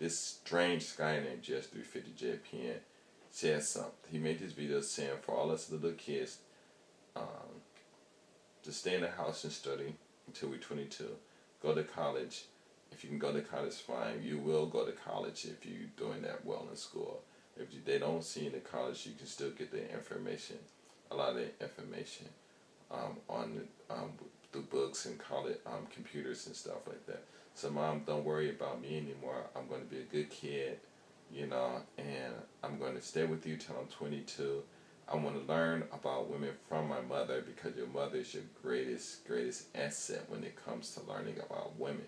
this strange guy named Jess350JPN said something. He made this video saying for all us little kids to stay in the house and study until we're 22. Go to college. If you can go to college, fine. You will go to college if you're doing that well in school. If they don't see you in the college, you can still get the information, a lot of the information through books and college computers and stuff like that. So Mom, don't worry about me anymore. I'm going to be a good kid, you know, and I'm going to stay with you till I'm 22. I want to learn about women from my mother because your mother is your greatest asset when it comes to learning about women,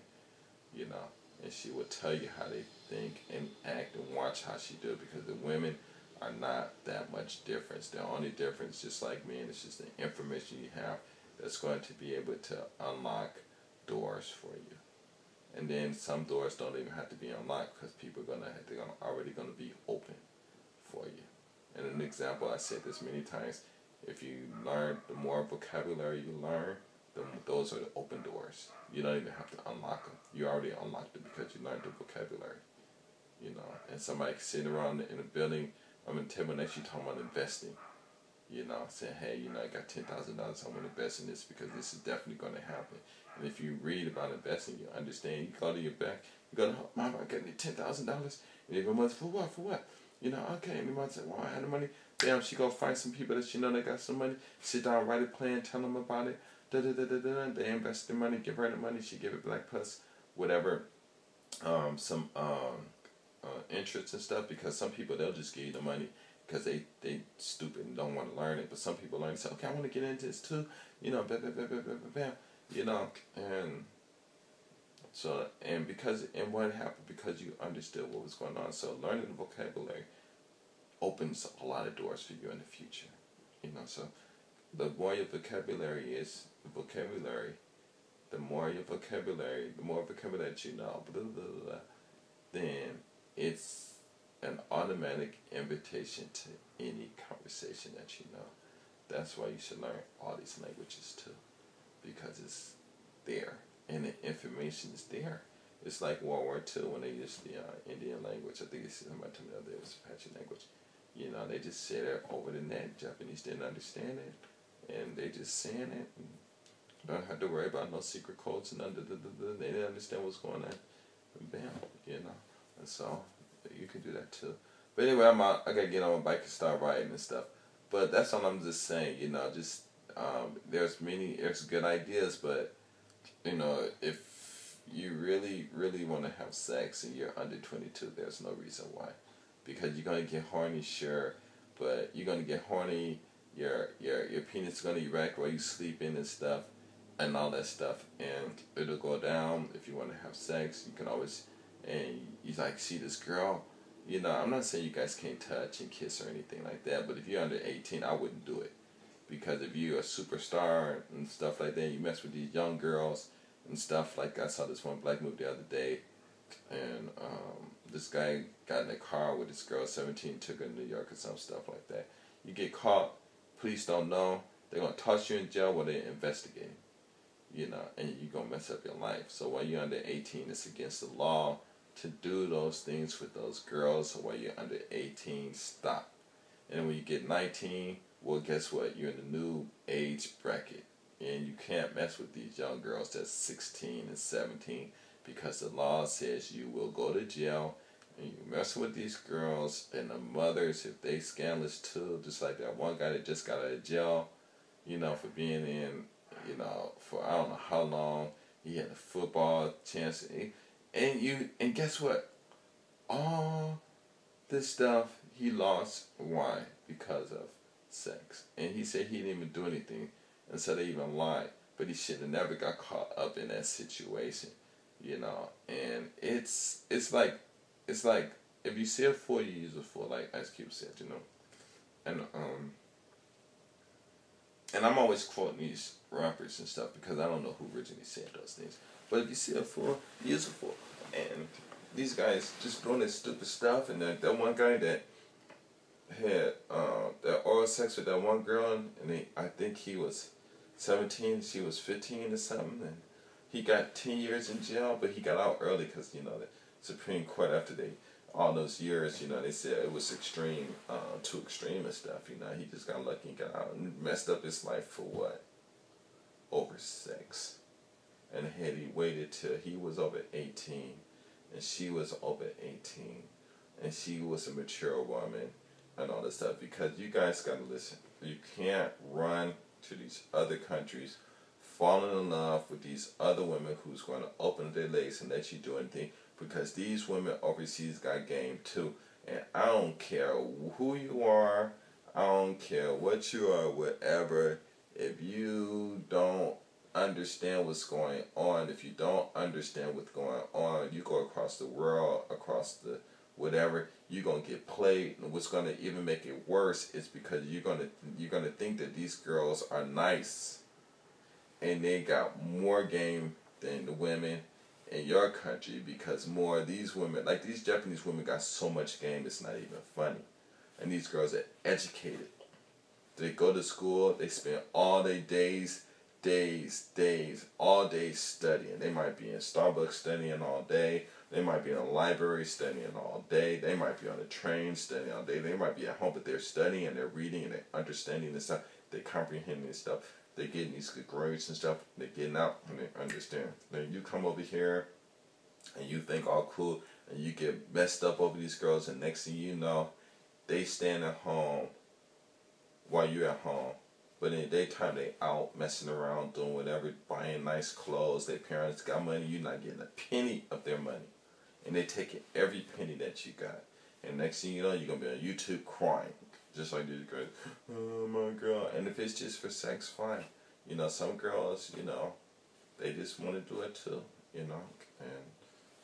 you know. And she will tell you how they think and act and watch how she do it, because the women are not that much difference. The only difference, just like men, is just the information you have that's going to be able to unlock doors for you. And then some doors don't even have to be unlocked because people they're already going to be open for you. And an example, I said this many times, if you learn, the more vocabulary you learn, those are the open doors. You don't even have to unlock them. You already unlocked it because you learned the vocabulary. You know, and somebody sitting around in a building, I'm in table next, you talking about investing. You know, saying, hey, you know, I got $10,000, I want to invest in this because this is definitely going to happen. And if you read about investing, you understand. You go to your bank, you go, Mom, I got $10,000. And every month, for what? For what? You know, okay. And the mom said, well, I had the money. Damn, she go find some people that she know that got some money. Sit down, write a plan, tell them about it. They invest the money, give her the money. She give it back plus whatever, some interest and stuff. Because some people, they'll just give you the money because they stupid and don't want to learn it. But some people learn and say, okay, I want to get into this too. You know, bam. You know, and so, and what happened, because you understood what was going on. So learning the vocabulary opens a lot of doors for you in the future. You know, so the more your vocabulary is, the more vocabulary that you know, then it's an automatic invitation to any conversation that you know. That's why you should learn all these languages too, because it's there and the information is there. It's like World War II when they used the Indian language. I think somebody told me the other day it was Apache language. You know, they just said it over the net. Japanese didn't understand it, and they just saying it. And don't have to worry about no secret codes and they didn't understand what's going on. And bam, you know. And so you can do that too. But anyway, I'm out. I gotta get on my bike and start riding and stuff. But that's all I'm just saying. You know, just there's good ideas, but you know, if you really want to have sex and you're under 22, there's no reason why. Because you're going to get horny, sure, but you're going to get horny, your penis is going to erect while you're sleeping and stuff, and all that stuff, and it'll go down. If you want to have sex, you can always, and you like see this girl, you know, I'm not saying you guys can't touch and kiss or anything like that, but if you're under 18, I wouldn't do it. Because if you're a superstar and stuff like that, you mess with these young girls and stuff. Like I saw this one black movie the other day, and this guy got in a car with this girl, 17, took her to New York or some stuff like that. You get caught, police don't know, they're going to toss you in jail while they're investigating, you know, and you're going to mess up your life. So while you're under 18, it's against the law to do those things with those girls. So while you're under 18, stop. And when you get 19, well, guess what? You're in the new age bracket, and you can't mess with these young girls that's 16 and 17 because the law says you will go to jail. And you mess with these girls, and the mothers, if they scandalous too, just like that one guy that just got out of jail, you know, for being in, you know, for I don't know how long. He had a football chance, and guess what? All this stuff he lost. Why? Because of sex. And he said he didn't even do anything, and so they even lied. But he should have never got caught up in that situation, you know. And it's like if you see a fool, you use a fool, like Ice Cube said, you know. And I'm always quoting these rappers and stuff because I don't know who originally said those things. But if you see a fool, use a fool. And these guys just doing this stupid stuff, and that one guy that had that oral sex with that one girl, and I think he was 17, she was 15 or something, and he got 10 years in jail, but he got out early because, you know, Supreme Court after all those years, they said it was extreme, too extreme and stuff. He just got lucky and got out and messed up his life for what? Over sex. And had he waited till he was over 18 and she was over 18 and she was a mature woman and all this stuff, because you guys got to listen. You can't run to these other countries, falling in love with these other women who's going to open their legs and let you do anything, because these women overseas got game too. And I don't care who you are, I don't care what you are, whatever. If you don't understand what's going on, if you don't understand what's going on, you go across the world, across the whatever, you're gonna get played. And what's gonna even make it worse is because you're gonna think that these girls are nice and they got more game than the women in your country, because more of these women, like these Japanese women, got so much game it's not even funny. And these girls are educated. They go to school, they spend all their days, all day studying. They might be in Starbucks studying all day. They might be in a library studying all day. They might be on a train studying all day. They might be at home, but they're studying and they're reading and they're understanding this stuff. They're comprehending this stuff. They're getting these good grades and stuff. They're getting out and they understand. Then you come over here and you think all cool and you get messed up over these girls, and next thing you know, they stand at home while you're at home. But in the daytime, they out messing around, doing whatever, buying nice clothes. Their parents got money. You're not getting a penny of their money. And they taking every penny that you got. And next thing you know, you're going to be on YouTube crying. Just like these girls. Oh, my God. And if it's just for sex, fine. Some girls, they just want to do it too,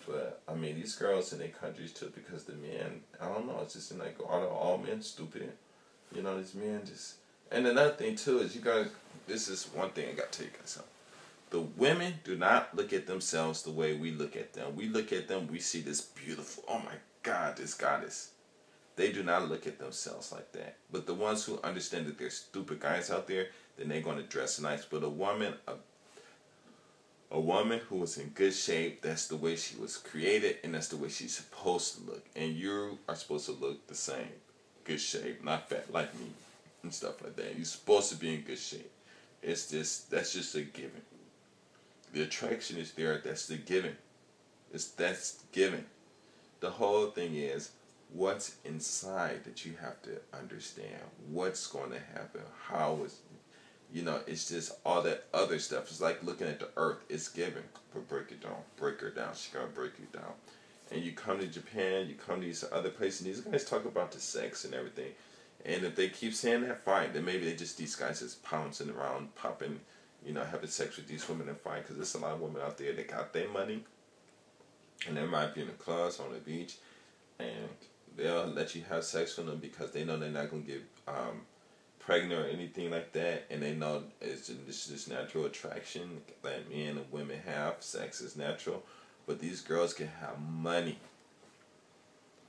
But, I mean, these girls in their countries too, because the men, I don't know, it's just like, are all men stupid? These men just... And another thing too is, you guys, this is one thing I got to tell you guys something. The women do not look at themselves the way we look at them. We look at them, we see this beautiful, oh my God, this goddess. They do not look at themselves like that. But the ones who understand that there's stupid guys out there, then they're going to dress nice. But a woman who is in good shape, that's the way she was created, and that's the way she's supposed to look. And you are supposed to look the same. Good shape, not fat like me. And stuff like that. You're supposed to be in good shape. That's just a given. The attraction is there. That's the given. That's given. The whole thing is what's inside that you have to understand. What's going to happen? How is, it's just all that other stuff. It's like looking at the earth. It's given. But break it down. Break her down. She's gonna break you down. And you come to Japan. You come to these other places. And these guys talk about the sex and everything. And if they keep saying that, fine. Then maybe these guys just pouncing around, popping, having sex with these women, and fine. Because there's a lot of women out there that got their money. And they might be in the clubs, on the beach. And they'll let you have sex with them because they know they're not going to get pregnant or anything like that. And they know it's just natural attraction that men and women have. Sex is natural. But these girls can have money.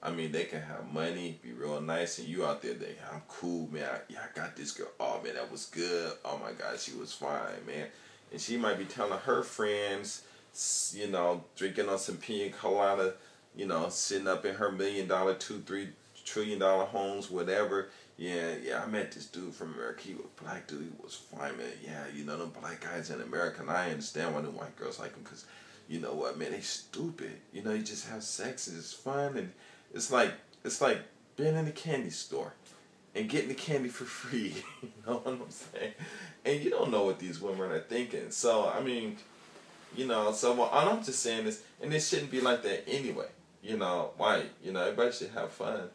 I mean, they can have money, be real nice, and you out there, I'm cool, man. I got this girl. Oh, man, that was good. Oh, my God, she was fine, man. And she might be telling her friends, drinking on some pina colada, sitting up in her $1 million, $2-3 trillion homes, whatever. Yeah, I met this dude from America. He was a black dude. He was fine, man. Yeah, them black guys in America, and I understand why the white girls like them, because, you know what, man, they stupid. You just have sex, and it's fun, and it's like being in the candy store and getting the candy for free. You know what I'm saying? And you don't know what these women are thinking. So, I mean, so all I'm just saying is, and it shouldn't be like that anyway. Why? Everybody should have fun,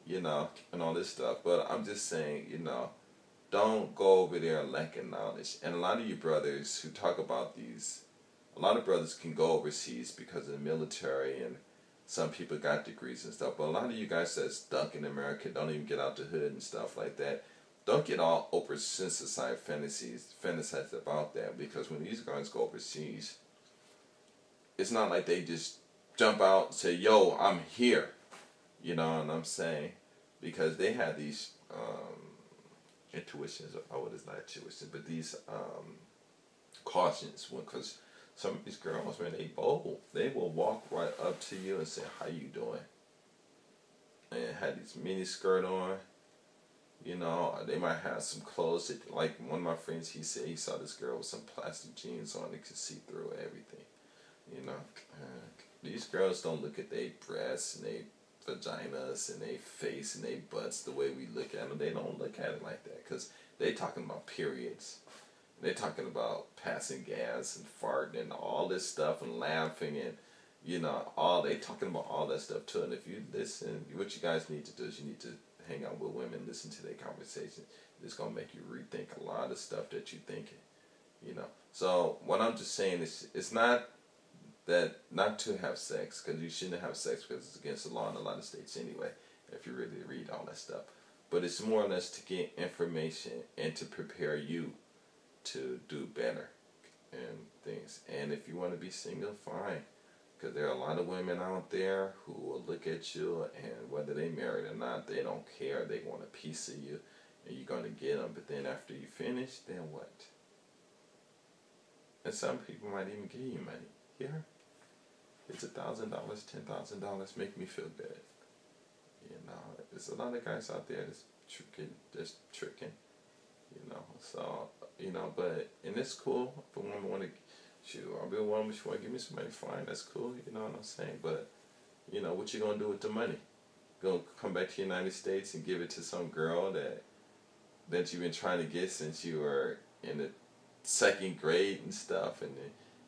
and all this stuff. But I'm just saying, don't go over there lacking knowledge. And a lot of you brothers who talk about these, a lot of brothers can go overseas because of the military, and some people got degrees and stuff, but a lot of you guys that's stuck in America, don't even get out the hood and stuff like that. Don't get all over-sensitized fantasize about that, because when these guys go overseas, it's not like they just jump out and say, yo, I'm here. You know what I'm saying? Because they have these intuitions, or what is not intuition, but these cautions, because Some of these girls, man, they bold. They will walk right up to you and say, "How you doing?" And had this mini skirt on. You know, they might have some clothes that, like one of my friends, he said he saw this girl with some plastic jeans on that could see through everything. You know, these girls don't look at their breasts and their vaginas and their face and their butts the way we look at them. They don't look at it like that because they talking about periods. They talking about passing gas and farting and all this stuff and laughing and, you know, they talking about all that stuff too. And if you listen, what you guys need to do is you need to hang out with women, listen to their conversation. It's gonna make you rethink a lot of stuff that you're thinking, you know. So what I'm just saying is, it's not that not to have sex, because you shouldn't have sex because it's against the law in a lot of states anyway. If you really read all that stuff, but it's more or less to get information and to prepare you to do better and things. And if you want to be single, fine. Because there are a lot of women out there who will look at you, and whether they married or not, they don't care. They want a piece of you, and you're going to get them. But then after you finish, then what? And some people might even give you money. Here, it's $1,000, $10,000, make me feel good. You know, there's a lot of guys out there that's tricking, you know. So, you know, and it's cool if a woman want to, I'll be a woman, she want to give me some money, fine, that's cool, you know what I'm saying? But, you know, what you going to do with the money? Going to come back to the United States and give it to some girl that you've been trying to get since you were in the 2nd grade and stuff, and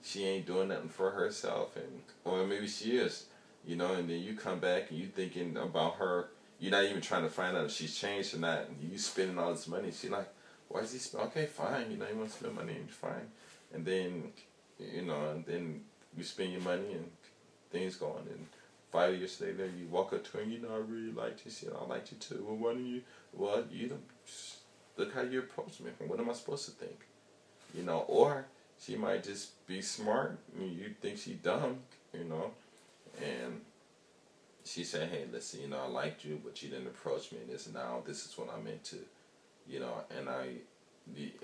she ain't doing nothing for herself, or maybe she is, you know, and then you come back and you thinking about her, you're not even trying to find out if she's changed or not, and you spending all this money, she like, why is he spend? Okay, fine, you know, you want to spend money, and fine. And then, you know, and then you spend your money and things go on, and 5 years later you walk up to her and, you know, I really liked you. She said, I liked you too. Well, why don't you, you don't, look how you approach me. What am I supposed to think? You know, or she might just be smart and you think she dumb, you know, and she said, hey, listen, you know, I liked you, but you didn't approach me, and this is what I'm into, you know, and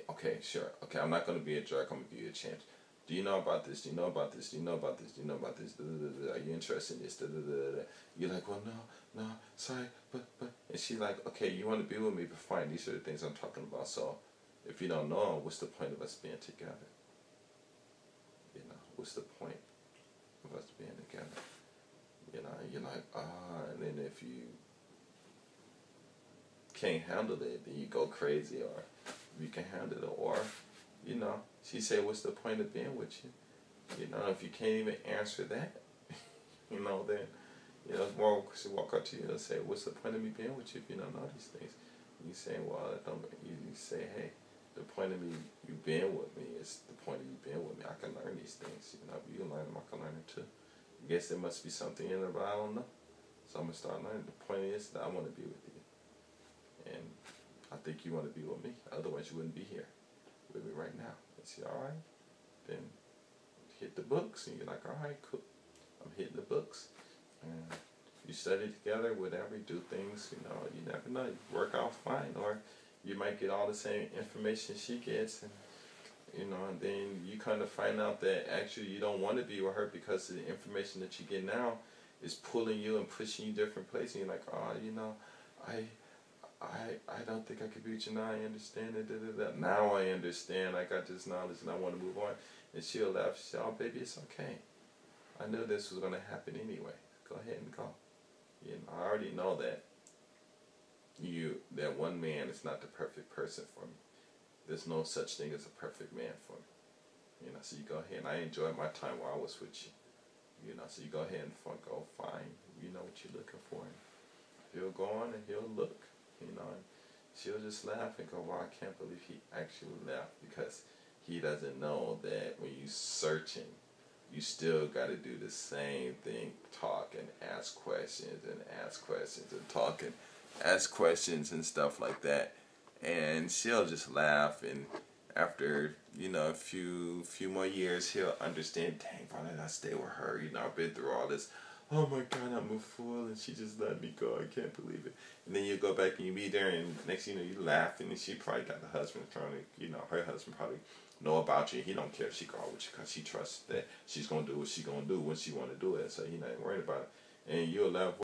okay, sure, okay, I'm not going to be a jerk, I'm going to give you a chance. Do you know about this? Do you know about this? Do you know about this? Do you know about this? Are you interested in this? You're like, well, no, sorry, but, and she's like, okay, you want to be with me, but fine, these are the things I'm talking about, so if you don't know, what's the point of us being together? You know, what's the point of us being together? You know, you're like, and then if you can't handle it, then you go crazy, or you can handle it, or, you know, she said, what's the point of being with you? You know, if you can't even answer that, you know, then, you know, it's more, she walk up to you and say, what's the point of me being with you if you don't know these things? You say, well, you say, hey, the point of you being with me is the point of you being with me. I can learn these things, you know, if you can learn them, I can learn them too. I guess there must be something in it, but I don't know. So I'm going to start learning. The point is that I want to be with you. And I think you want to be with me. Otherwise, you wouldn't be here with me right now. And she, all right, then hit the books. And you're like, all right, cool. I'm hitting the books. And you study together, whatever, you do things, you know, you never know. You work out fine. Or you might get all the same information she gets. And, you know, and then you kind of find out that actually you don't want to be with her because the information that you get now is pulling you and pushing you different places. And you're like, oh, you know, I don't think I could be with you now. I understand it. Now I understand. I got this knowledge and I want to move on. And she'll laugh. She'll say, oh, baby, it's okay. I knew this was going to happen anyway. Go ahead and go. You know, I already know that that one man is not the perfect person for me. There's no such thing as a perfect man for me. You know, so you go ahead, and I enjoyed my time while I was with you. You know, so you go ahead and go find, you know, what you're looking for. And he'll go on and he'll look, you know, and she'll just laugh and go, wow, I can't believe he actually left, because he doesn't know that when you're searching, you still got to do the same thing, talk and ask questions and ask questions and talk and ask questions and stuff like that. And she'll just laugh, and after, you know, a few more years, he'll understand, dang, why did I stay with her? You know, I've been through all this. Oh my God, I'm a fool, and she just let me go. I can't believe it. And then you go back and you meet her, and next thing you know, you laugh, and then she probably got the husband trying to, you know, her husband probably know about you. He don't care if she call with you because she trusts that she's gonna do what she gonna do when she wanna do it. So he not worried about it. And you'll laugh.